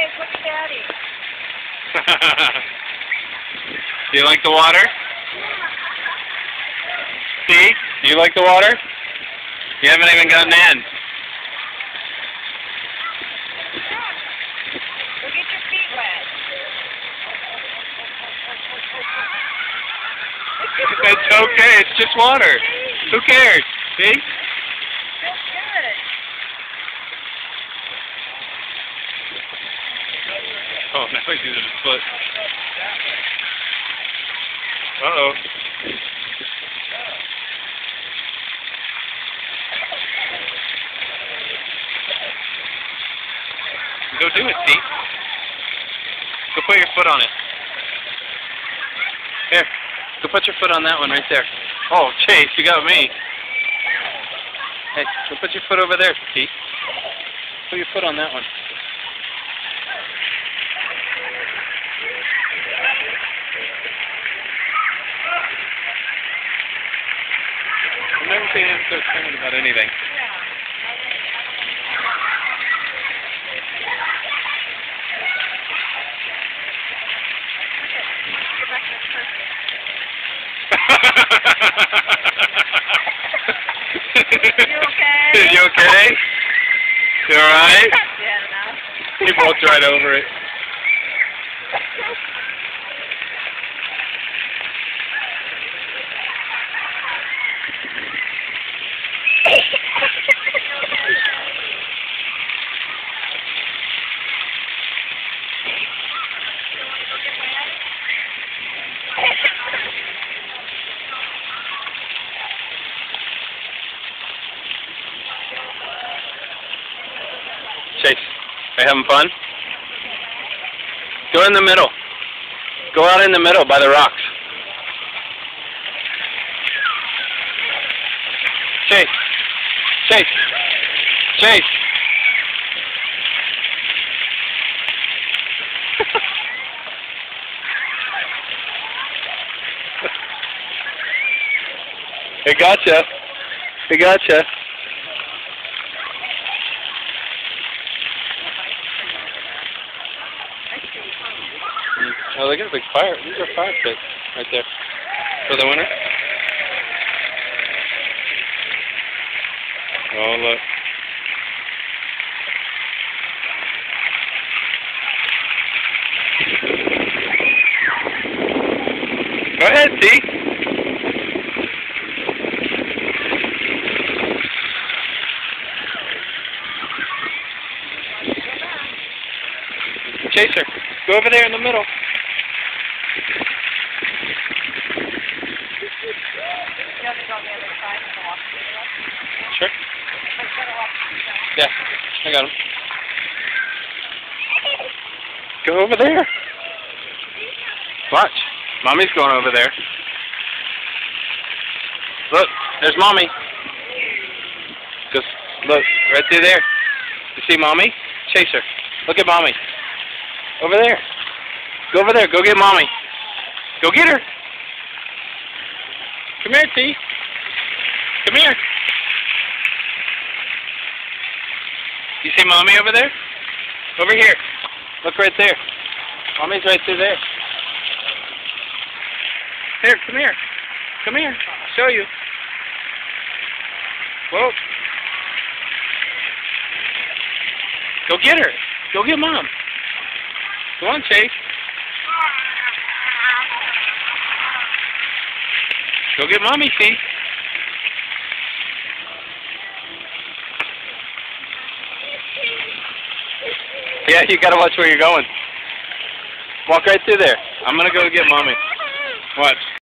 Chase, look at Daddy. Do you like the water? See? Do you like the water? You haven't even gotten in. Go get your feet wet. It's okay. It's just water. Who cares? See? Feels good. Oh, now he's using his foot. Uh-oh. Go do it, Steve. Go put your foot on it. Here. Go put your foot on that one right there. Oh, Chase, you got me. Hey, go put your foot over there, Steve. Put your foot on that one. I've never seen him so excited about anything. You okay? You okay? You alright? Yeah, no. He walked right over it. Chase, are you having fun? Go in the middle. Go out in the middle by the rocks. Chase. Chase. Chase. It gotcha. It gotcha. Oh, look at the big fire. These are fire pits right there. For the winter. Oh, look. Go ahead, see? Chaser, go over there in the middle. Sure. Yeah, I got him. Go over there. Watch. Mommy's going over there. Look, there's Mommy. Just look, right through there. You see Mommy? Chase her. Look at Mommy. Over there. Go over there. Go get Mommy. Go get her. Come here, T. Come here. You see Mommy over there? Over here. Look right there. Mommy's right through there. Here, come here. Come here. I'll show you. Whoa. Go get her. Go get Mom. Come on, Chase. Go get Mommy, see? Yeah, you gotta watch where you're going. Walk right through there. I'm gonna go get Mommy. Watch.